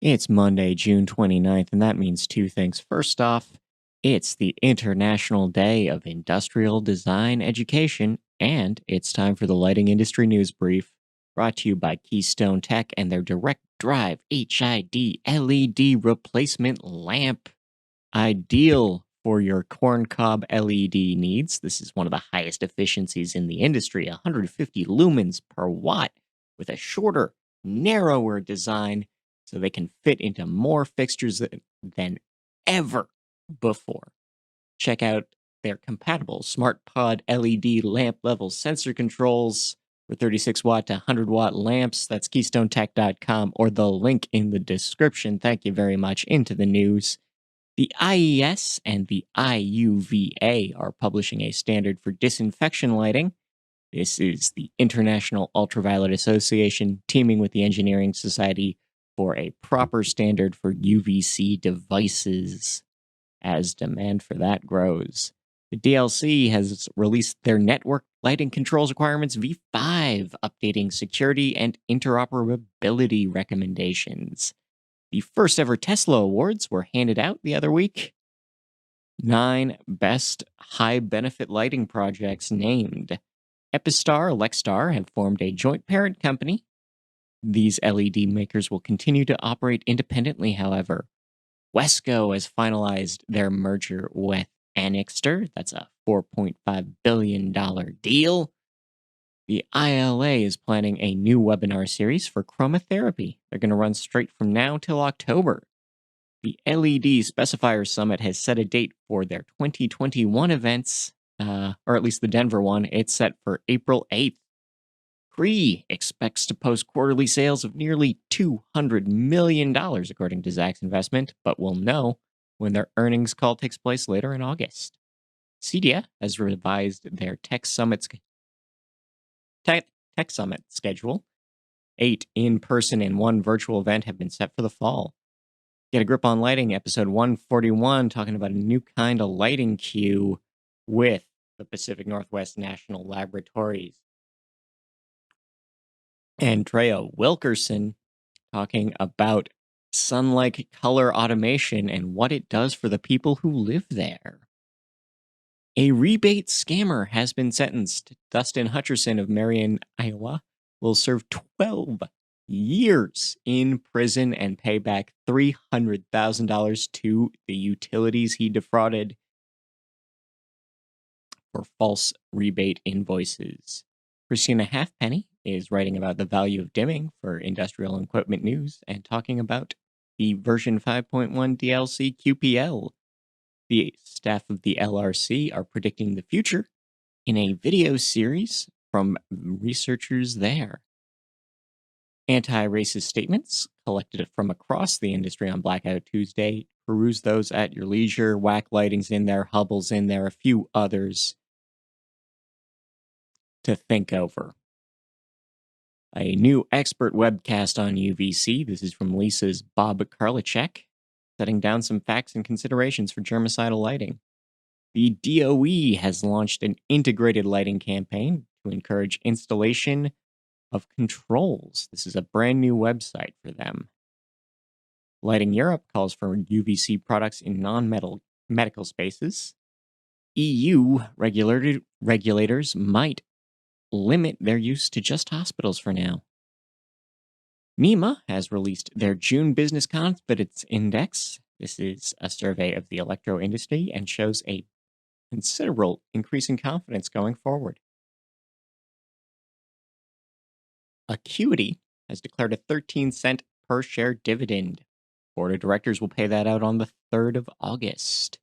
It's Monday, June 29th, and that means two things. First off, it's the International Day of Industrial Design Education, and it's time for the Lighting Industry News Brief, brought to you by Keystone Tech and their Direct Drive HID LED replacement lamp. Ideal for your corncob LED needs. This is one of the highest efficiencies in the industry, 150 lumens per watt, with a shorter, narrower design so they can fit into more fixtures than ever before. Check out their compatible SmartPod LED lamp level sensor controls for 36 watt to 100 watt lamps. That's KeystoneTech.com or the link in the description. Thank you very much. Into the news. The IES and the IUVA are publishing a standard for disinfection lighting. This is the International Ultraviolet Association teaming with the Engineering Society for a proper standard for UVC devices as demand for that grows. The DLC has released their network lighting controls requirements V5, updating security and interoperability recommendations. The first ever Tesla Awards were handed out the other week. 9 best high benefit lighting projects named. Epistar and Lexstar have formed a joint parent company. These LED makers will continue to operate independently, however. Wesco has finalized their merger with Anixter. That's a $4.5 billion deal. The ILA is planning a new webinar series for chromotherapy. They're going to run straight from now till October. The LED Specifier Summit has set a date for their 2021 events, or at least the Denver one. It's set for April 8th. Cree expects to post quarterly sales of nearly $200 million, according to Zacks Investment, but we'll know when their earnings call takes place later in August. CEDIA has revised their Tech Summit schedule. 8 in-person and 1 virtual event have been set for the fall. Get a Grip on Lighting, episode 141, talking about a new kind of lighting cue with the Pacific Northwest National Laboratories. Andrea Wilkerson talking about sunlight color automation and what it does for the people who live there. A rebate scammer has been sentenced. Dustin Hutcherson of Marion, Iowa, will serve 12 years in prison and pay back $300,000 to the utilities he defrauded for false rebate invoices. Christina Halfpenny is writing about the value of dimming for Industrial Equipment News and talking about the version 5.1 DLC QPL. The staff of the LRC are predicting the future in a video series from researchers there. Anti-racist statements collected from across the industry on Blackout Tuesday. Peruse those at your leisure. Whack Lighting's in there, Hubble's in there, a few others to think over. A new expert webcast on UVC. This is from Lisa's Bob Karlichek, setting down some facts and considerations for germicidal lighting. The DOE has launched an integrated lighting campaign to encourage installation of controls. This is a brand new website for them. Lighting Europe calls for UVC products in non-medical spaces. EU regulators might limit their use to just hospitals for now. NEMA has released their June Business Confidence Index. This is a survey of the electro industry and shows a considerable increase in confidence going forward. Acuity has declared a 13-cent per share dividend. Board of Directors will pay that out on the 3rd of August.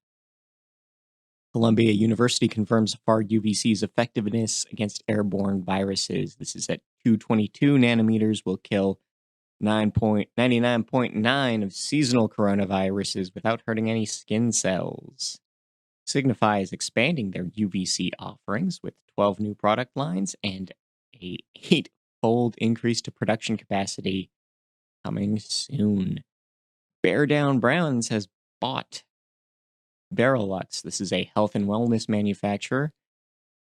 Columbia University confirms far UVC's effectiveness against airborne viruses. This is at 222 nanometers, will kill 99.9 of seasonal coronaviruses without hurting any skin cells. Signify is expanding their UVC offerings with 12 new product lines and a 8-fold increase to production capacity coming soon. Bear Down Brands has bought Barrelux. This is a health and wellness manufacturer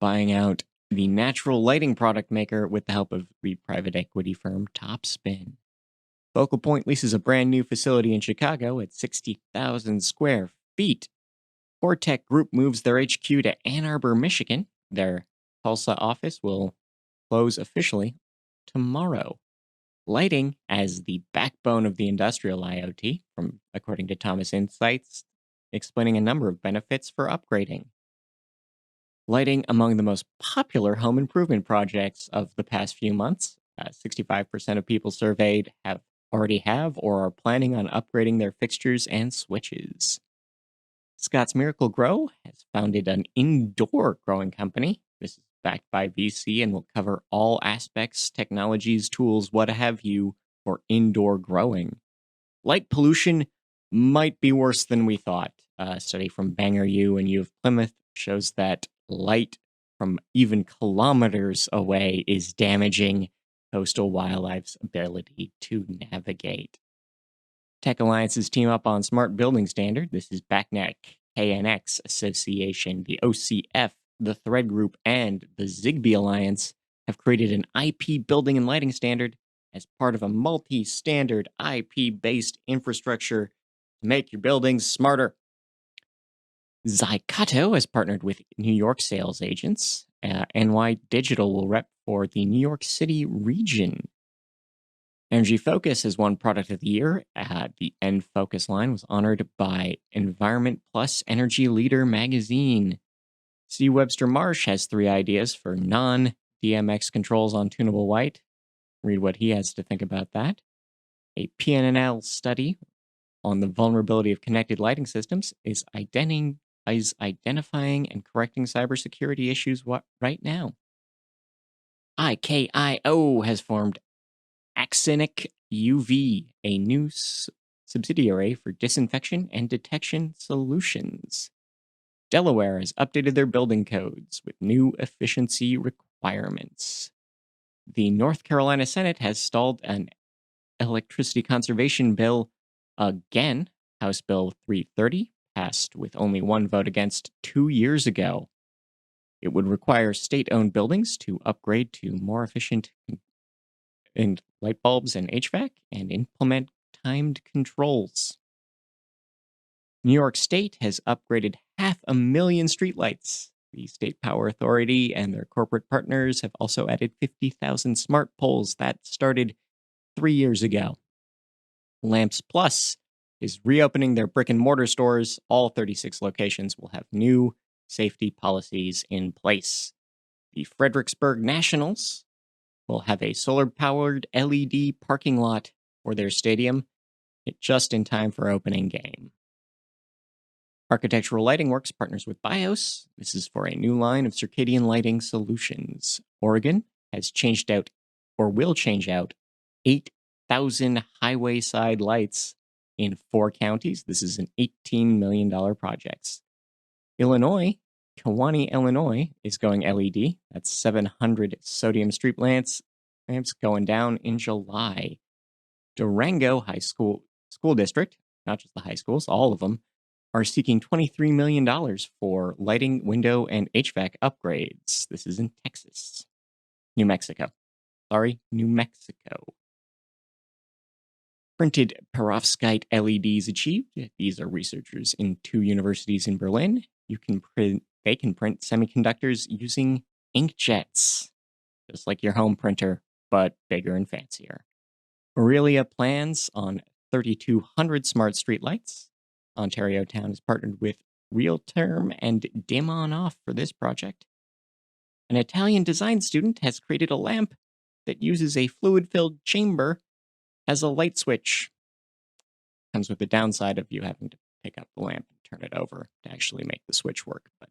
buying out the natural lighting product maker with the help of the private equity firm Topspin. Focal Point leases a brand new facility in Chicago at 60,000 square feet. Fortech Group moves their HQ to Ann Arbor, Michigan. Their Tulsa office will close officially tomorrow. Lighting as the backbone of the industrial IoT, according to Thomas Insights, explaining a number of benefits for upgrading. Lighting among the most popular home improvement projects of the past few months. 65% of people surveyed already have or are planning on upgrading their fixtures and switches. Scott's Miracle Grow has founded an indoor growing company. This is backed by VC and will cover all aspects, technologies, tools, what have you, for indoor growing. Light pollution might be worse than we thought. A study from Bangor U and U of Plymouth shows that light from even kilometers away is damaging coastal wildlife's ability to navigate. Tech Alliances team up on Smart Building Standard. This is BACnet, KNX Association, the OCF, the Thread Group, and the Zigbee Alliance have created an IP building and lighting standard as part of a multi-standard IP-based infrastructure to make your buildings smarter. Zycato has partnered with New York sales agents. NY Digital will rep for the New York City region. Energy Focus has won Product of the Year. The End Focus line was honored by Environment Plus Energy Leader magazine. C. Webster Marsh has 3 ideas for non-DMX controls on tunable white. Read what he has to think about that. A PNNL study on the vulnerability of connected lighting systems is identifying and correcting cybersecurity issues right now. IKIO has formed Axinic UV, a new subsidiary for disinfection and detection solutions. Delaware has updated their building codes with new efficiency requirements. The North Carolina Senate has stalled an electricity conservation bill again. House Bill 330 passed with only 1 vote against 2 years ago. It would require state-owned buildings to upgrade to more efficient light bulbs and HVAC and implement timed controls. New York State has upgraded 500,000 streetlights. The State Power Authority and their corporate partners have also added 50,000 smart poles. That started 3 years ago. Lamps Plus is reopening their brick and mortar stores. All 36 locations will have new safety policies in place. The Fredericksburg Nationals will have a solar-powered LED parking lot for their stadium, just in time for opening game. Architectural Lighting Works partners with BIOS. This is for a new line of circadian lighting solutions. Oregon has changed out, or will change out, 8,000 highway side lights in 4 counties. This is an $18 million project. Illinois, Kewanee, Illinois, is going LED. That's 700 sodium street lamps going down in July. Durango High School District, not just the high schools, all of them, are seeking $23 million for lighting, window, and HVAC upgrades. This is in Texas. New Mexico. Printed perovskite LEDs achieved. These are researchers in 2 universities in Berlin. They can print semiconductors using inkjets, just like your home printer, but bigger and fancier. Aurelia plans on 3,200 smart streetlights. Ontario Town has partnered with Realterm and Dim On Off for this project. An Italian design student has created a lamp that uses a fluid-filled chamber as a light switch. Comes with the downside of you having to pick up the lamp and turn it over to actually make the switch work, but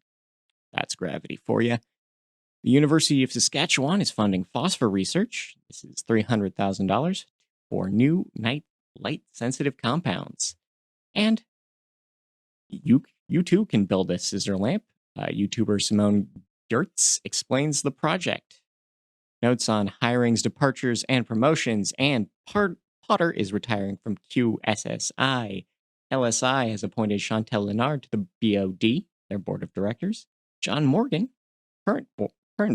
that's gravity for you. The University of Saskatchewan is funding phosphor research. This is $300,000 for new night light-sensitive compounds. And you too can build a scissor lamp. YouTuber Simone Gertz explains the project. Notes on hirings, departures, and promotions, and Potter is retiring from QSSI. LSI has appointed Chantel Leonard to the BOD, their board of directors. John Morgan, current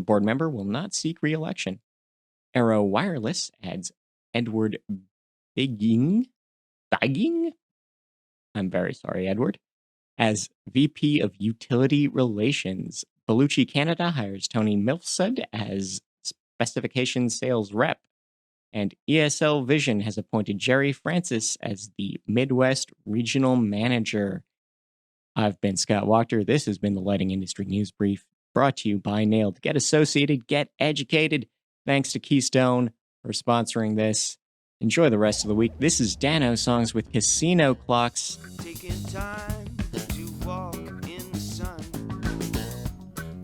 board member, will not seek re-election. Arrow Wireless adds Edward Bigging, Bigging, I'm very sorry, Edward, as VP of Utility Relations. Bellucci Canada hires Tony Milsud as Specification Sales Rep. And ESL Vision has appointed Jerry Francis as the Midwest Regional Manager. I've been Scott Wachter. This has been the Lighting Industry News Brief, brought to you by Nailed. Get associated, get educated. Thanks to Keystone for sponsoring this. Enjoy the rest of the week. This is danosongs with Casino Clocks. Taking time to walk in the sun,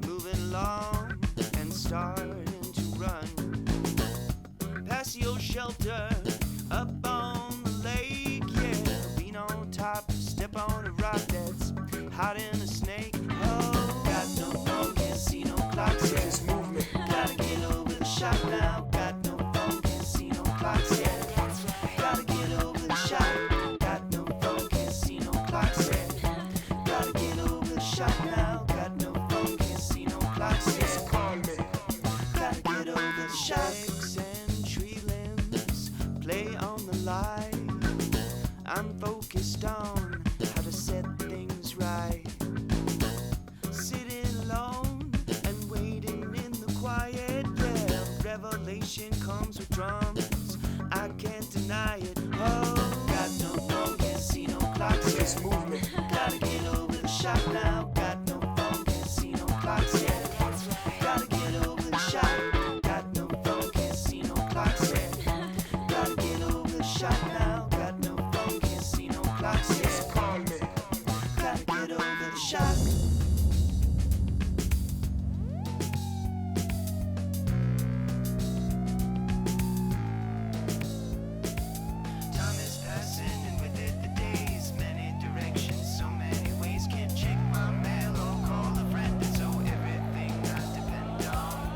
moving along and starting to run. Patio shelter up on the lake, yeah. Lean on top, step on a rock that's hot in a snake. Oh, got no phone, casino clocks, yeah. This movement, gotta get over the shop now. Got no phone, casino clocks, yeah. Gotta get over the shop. Got no phone, casino clocks, yeah. Gotta get over the shop now. Got no phone, casino clocks, yeah. Call me. Gotta get over the shop. Legs and tree limbs play on the line. I'm focused on how to set things right. Sitting alone and waiting in the quiet, yeah. Revelation comes with drums, I can't deny it. Oh, got no phone, casino clocks, yeah. This movement, gotta get over the shop now. Got no phone, casino clocks, yeah. Gotta get over the shop. Got no phone, casino clocks, yeah. Gotta get over the shop now. Got no phone, casino clocks, yeah. Call me. Gotta get over the shop. Time is passing and with it the days, many directions, so many ways. Can't check my mail or call a friend, so everything I depend on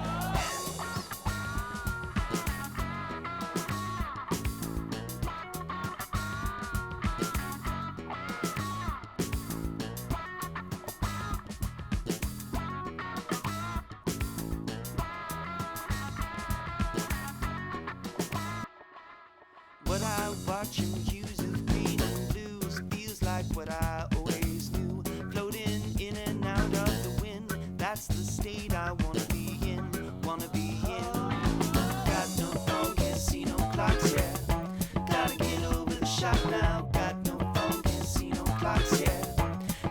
what I watch and hues of green and blues feels like what I always knew. Floating in and out of the wind, that's the state I wanna be in, wanna be in. Got no phone, casino clocks, yeah. Gotta get over the shop now. Got no phone, casino clocks, yeah.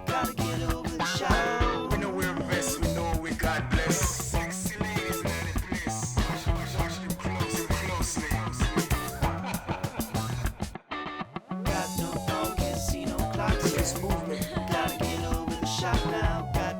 Gotta get over the shop. We know we're blessed, we know we God bless. Sexy ladies in the place. Watch them closely. Got no phone, casino clocks, yeah. This movement, Gotta get over the shop now. Got